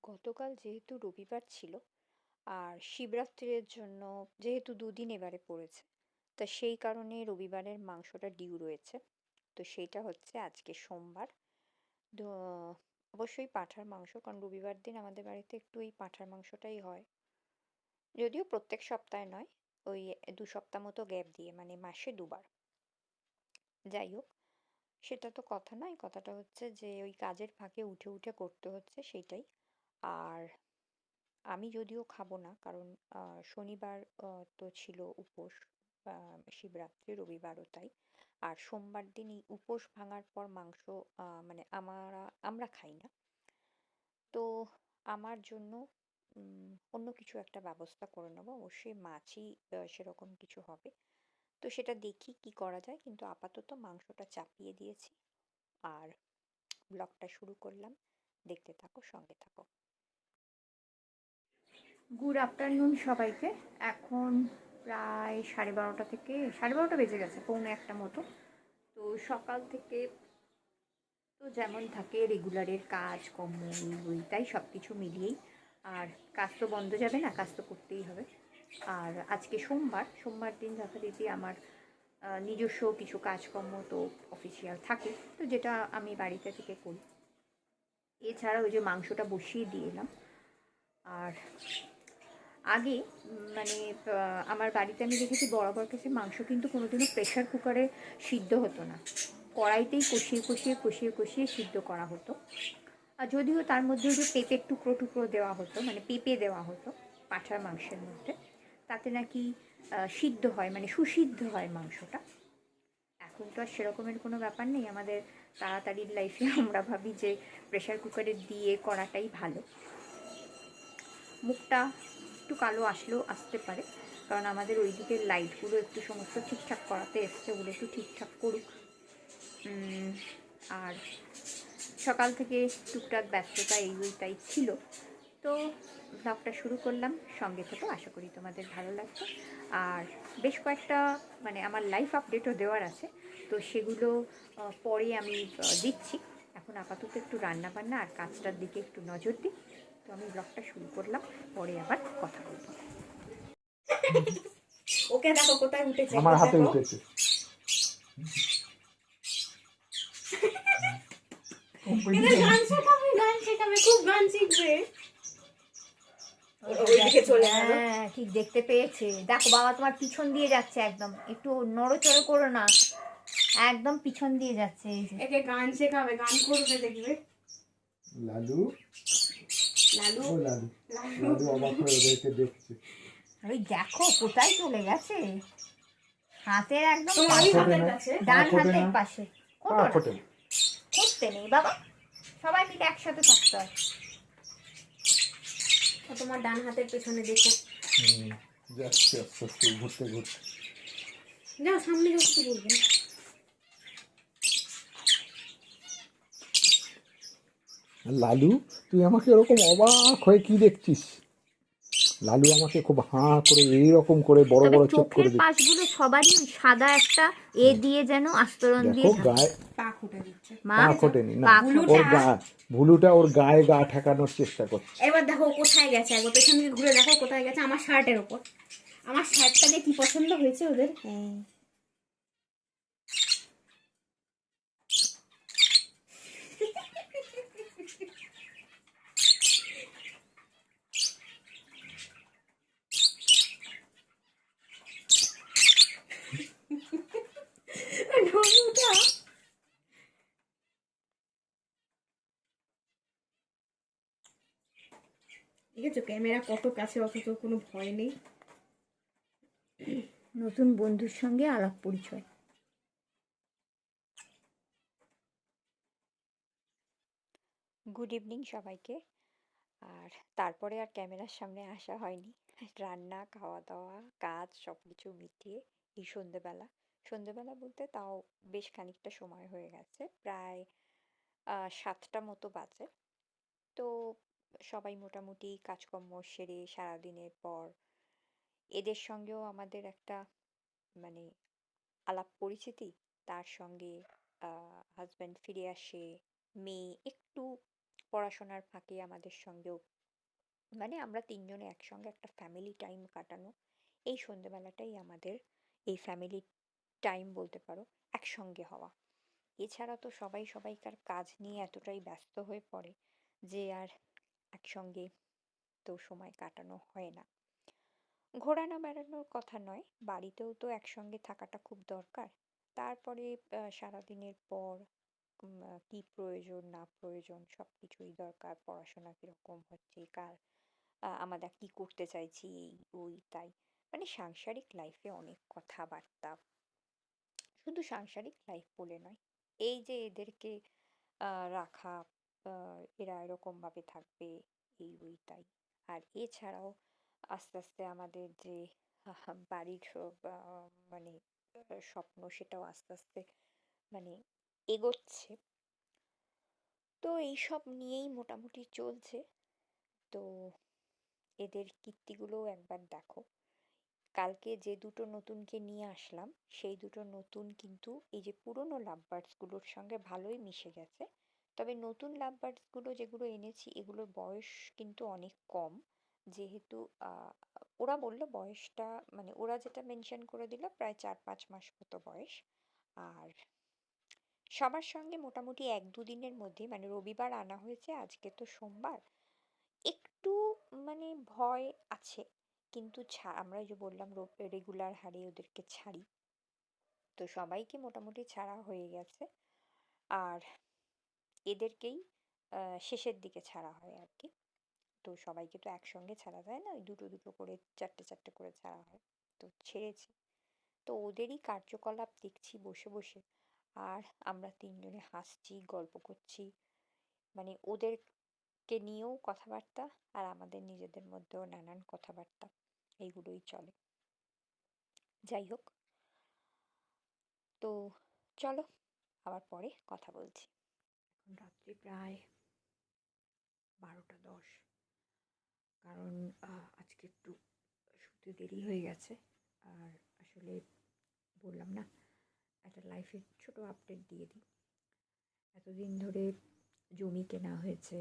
গতকাল যেহেতু রবিবার ছিল আর শিবরাত্রির জন্য যেহেতু দুদিন এবারে পড়েছে, তা সেই কারণে রবিবারের মাংসটা ডিউ রয়েছে। তো সেইটা হচ্ছে আজকে সোমবার। অবশ্যই পাঁঠার মাংস, কারণ রবিবার দিন আমাদের বাড়িতে একটু এই পাঁঠার মাংসটাই হয়। যদিও প্রত্যেক সপ্তাহে নয়, ওই 2 সপ্তাহ মতো গ্যাপ দিয়ে, মানে মাসে 2 বার। যাই হোক, সেটা তো কথা নয়, কথাটা হচ্ছে যে ওই কাজের ফাঁকে উঠে উঠে করতে হচ্ছে সেইটাই। আর আমি যদিও খাবো না, কারণ শনিবার তো ছিল উপোস, শিবরাত্রি, রবিবারও তাই। আর সোমবার দিন এই উপোস ভাঙার পর মাংস মানে আমরা খাই না। তো আমার জন্য অন্য কিছু একটা ব্যবস্থা করে নেবো, অবশ্যই মাছই সেরকম কিছু হবে। তো সেটা দেখি কি করা যায়, কিন্তু আপাতত মাংসটা চাপিয়ে দিয়েছি। আর ব্লগটা শুরু করলাম, দেখতে থাকো, সঙ্গে থাকো। গুড আফটারনুন সবাইকে। এখন প্রায় 12:30 থেকে 12:30 বেজে গেছে, 1:45 মতো। তো সকাল থেকে তো যেমন থাকে রেগুলারের কাজ কর্ম, ওই তাই সব কিছু মিলিয়েই। আর কাজ তো বন্ধ যাবে না, কাজ তো করতেই হবে। আর আজকে সোমবার দিন যথারীতি আমার নিজস্ব কিছু কাজকর্ম তো অফিসিয়াল থাকে, তো যেটা আমি বাড়িতে থেকে করি। এছাড়া ওই যে মাংসটা বসিয়ে দিয়ে এলাম। আর আগে মানে আমার বাড়িতে আমি দেখেছি বরাবর কাছে মাংস কিন্তু কোনোদিনও প্রেশার কুকারে সিদ্ধ হতো না, কড়াইতেই কষিয়ে কষিয়ে কষিয়ে কষিয়ে সিদ্ধ করা হতো। আর যদিও তার মধ্যে যে পেঁপের টুকরো টুকরো দেওয়া হতো, মানে পেঁপে দেওয়া হতো পাঁঠার মাংসের মধ্যে, তাতে নাকি সিদ্ধ হয়, মানে সুসিদ্ধ হয় মাংসটা। এখন তো আর সেরকমের কোনো ব্যাপার নেই আমাদের, তাড়াতাড়ির লাইফে আমরা ভাবি যে প্রেশার কুকারে দিয়ে করাটাই ভালো। মুখটা একটু কালো আসতে পারে, কারণ আমাদের ওই দিকের লাইটগুলো একটু সমস্ত ঠিকঠাক করাতে এসছে, ওগুলো একটু ঠিকঠাক করুক। আর সকাল থেকে টুকটাক ব্যস্ততা এইটাই ছিল। তো ব্লগটা শুরু করলাম, সঙ্গে থেকে আশা করি তোমাদের ভালো লাগবে। আর বেশ কয়েকটা মানে আমার লাইফ আপডেটও দেওয়ার আছে, তো সেগুলো পরে আমি দিচ্ছি। এখন আপাতত একটু রান্না বান্না আর কাজটার দিকে একটু নজর দিই। তো আমি ব্লগটা শুরু করলাম, পরে আবার কথা বলবো। ওকে দেখো কোথায় উঠেছে, আমার হাতে উঠেছে। গান শেখাবে, খুব গান শিখবে। হ্যাঁ, ঠিক দেখতে পেয়েছে। দেখো বাবা তোমার পিছন দিয়ে যাচ্ছে, একদম একটু নড়চড়ে করো না, একদম পিছন দিয়ে যাচ্ছে। একে গান শেখাবে, গান করবে দেখবে। লালু লালু ও লালু লালু অবাক হয়ে ওদেরকে দেখছে। ওই দেখো কোথায় চলে গেছে, হাতের একদম ডান হাতের পাশে। করতে নেই বাবা, সবাই মিলে একসাথে থাকতে হয়। তোমার ডান হাতের পেছনে দেখো। যাচ্ছে আস্তে আস্তে ঘুরতে ঘুরতে। যাও সামনে যাও, কিছু বলবে না। লালু, তুই আমাকে ওরকম অবাক হয়ে কি দেখছিস? লালু আমাকে খুব হাঁ করে এইরকম করে বড় বড় চোখ করে চোখের পাশগুলো সবারই সাদা একটা দিয়ে যেন আস্তরণ দিয়ে গায়ে পা ফুটে দিচ্ছে। পা ফোটেনি না, ভুলুটা ওর গায়ে গা ঠেকানোর চেষ্টা করছে। এবার দেখো কোথায় গেছে, একবার পেছন দিকে ঘুরে দেখো কোথায় গেছে। আমার শার্টের ওপর, আমার শার্টটা দিয়ে কি পছন্দ হয়েছে ওদের। ঠিক আছে, ক্যামেরা কত কাছে, অথচ কোনো ভয় নেই। নতুন বন্ধুর সঙ্গে আলাপ পরিচয়। গুড ইভিনিং সবাইকে। আর তারপরে আর ক্যামেরার সামনে আসা হয়নি, রান্না খাওয়া দাওয়া কাজ সব কিছু মিটিয়ে এই সন্ধেবেলা বলতে তাও বেশ খানিকটা সময় হয়ে গেছে, প্রায় 7টা মতো বাজে। তো সবাই মোটামুটি কাজকর্ম সেরে সারাদিনের পর এদের সঙ্গেও আমাদের একটা মানে আলাপ পরিচিতি, তার সঙ্গে হাজব্যান্ড ফিরে আসে, মেয়ে একটু পড়াশোনার ফাঁকে আমাদের সঙ্গেও মানে আমরা তিনজনে একসঙ্গে একটা ফ্যামিলি টাইম কাটানো, এই সন্ধেবেলাটাই আমাদের এই ফ্যামিলি টাইম বলতে পারো, একসঙ্গে হওয়া। এছাড়া তো সবাই সবাইকার কাজ নিয়ে এতটাই ব্যস্ত হয়ে পড়ে যে আর একসঙ্গে তো সময় কাটানো হয় না। ঘোরানো বেড়ানোর কথা নয়, বাড়িতেও তো একসঙ্গে থাকাটা খুব দরকার। তারপরে সারাদিনের পর কি প্রয়োজন না প্রয়োজন সব কিছুই দরকার। পড়াশোনা কীরকম হচ্ছে, আমরা কি করতে চাইছি, এই ওই তাই। মানে সাংসারিক লাইফে অনেক কথাবার্তা, শুধু সাংসারিক লাইফ বলে নয়, এই যে এদেরকে রাখা, এরা এরকমভাবে থাকবে, এই ওই তাই। আর এছাড়াও আস্তে আস্তে আমাদের যে বাড়ির মানে স্বপ্ন, সেটাও আস্তে আস্তে মানে এগোচ্ছে। তো এইসব নিয়েই মোটামুটি চলছে। তো এদের কীর্তিগুলোও একবার দেখো। কালকে যে দুটো নতুনকে নিয়ে আসলাম, সেই দুটো নতুন কিন্তু এই যে পুরনো লাভ বার্ডসগুলোর সঙ্গে ভালোই মিশে গেছে। তবে নতুন লাভ বার্ডসগুলো যেগুলো এনেছি, এগুলোর বয়স কিন্তু অনেক কম। যেহেতু ওরা বললো বয়সটা, মানে ওরা যেটা মেনশন করে দিল, প্রায় 4-5 মাস মতো বয়স। আর সবার সঙ্গে মোটামুটি 1-2 দিনের মধ্যে, মানে রবিবার আনা হয়েছে, আজকে তো সোমবার, একটু মানে ভয় আছে। কিন্তু আমরা ওই যে বললাম রেগুলার হারে ওদেরকে ছাড়ি, তো সবাইকে মোটামুটি ছাড়া হয়ে গেছে। আর এদেরকেই শেষের দিকে ছাড়া হয় আর কি। তো সবাইকে তো একসঙ্গে ছাড়া যায় না, ওই দুটো দুটো করে, চারটে চারটে করে ছাড়া হয়। তো ছেড়েছি। তো ওদেরই কার্যকলাপ দেখছি বসে বসে। আর আমরা তিনজনে হাসছি, গল্প করছি, মানে ওদেরকে নিয়েও কথাবার্তা, আর আমাদের নিজেদের মধ্যেও নানান কথাবার্তা, এইগুলোই চলে। যাই হোক, তো চলো আবার পরে কথা বলছি। এখন রাত্রি প্রায় 12টা 10, কারণ আজকে একটু শুতে দেরি হয়ে গেছে। আর আসলে বললাম না, একটা লাইফের ছোট আপডেট দিয়ে দিই। এতদিন ধরে জমি কেনা হয়েছে,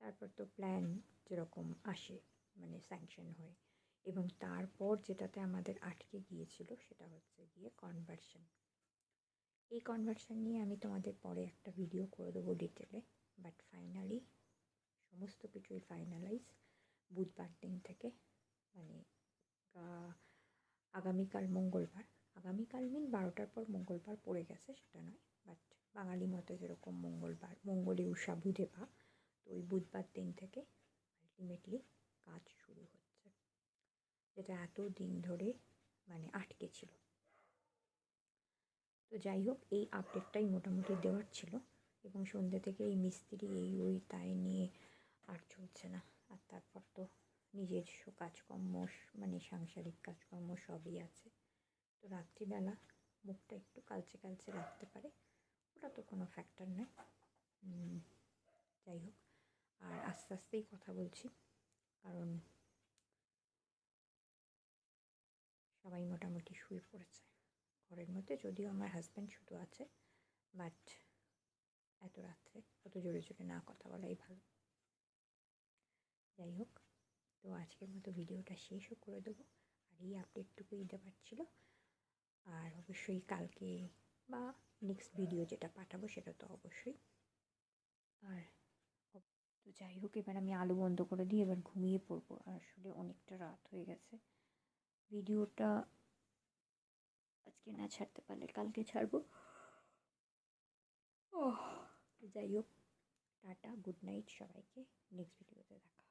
তারপর তো প্ল্যান যেরকম আসে, মানে স্যাংশন হয়, এবং তারপর যেটাতে আমাদের আটকে গিয়েছিল সেটা হচ্ছে গিয়ে কনভার্সন। এই কনভার্সন নিয়ে আমি তোমাদের পরে একটা ভিডিও করে দেবো ডিটেলে। বাট ফাইনালি সমস্ত কিছুই ফাইনালাইজ বুধবার দিন থেকে, মানে আগামীকাল মঙ্গলবার, আগামীকাল 12টার পর মঙ্গলবার পড়ে গেছে সেটা নয়, বাট বাঙালি মতে যেরকম মঙ্গলবার, মঙ্গলে উষা বুধে পা, তো ওই বুধবার দিন থেকে আলটিমেটলি কাজ শুরু হচ্ছে, যেটা এত দিন ধরে মানে আটকে ছিল। তো যাই হোক, এই আপডেটটাই মোটামুটি দেওয়ার ছিল। এবং সন্ধ্যে থেকে এই মিস্ত্রি, এই ওই তাই নিয়ে আর চলছে না। আর তারপর তো নিজস্ব কাজকর্ম, মানে সাংসারিক কাজকর্ম সবই আছে। তো রাত্রিবেলা মুখটা একটু কালচে কালচে রাখতে পারে, ওটা তো কোনো ফ্যাক্টর নয়। যাই হোক, আর আস্তে আস্তেই কথা বলছি, কারণ সবাই মোটামুটি শুয়ে পড়েছে ঘরের মধ্যে, যদিও আমার হাজব্যান্ড শুধু আছে। বাট এত রাত্রে অত জোরে জোরে না কথা বলাই ভালো। যাই হোক, তো আজকের মতো ভিডিওটা শেষও করে দেবো। আর এই আপডেটটুকুই দেওয়ার ছিল। আর অবশ্যই কালকে বা নেক্সট ভিডিও যেটা পাঠাবো সেটা তো অবশ্যই। আর তো যাই হোক, এবার আমি আলো বন্ধ করে দিই, এবার ঘুমিয়ে পড়বো। আসলে অনেকটা রাত হয়ে গেছে। ভিডিওটা আজকে না ছাড়তে পারলে কালকে ছাড়বো। যাই হোক, টাটা, গুড নাইট সবাইকে, নেক্সট ভিডিওতে দেখা।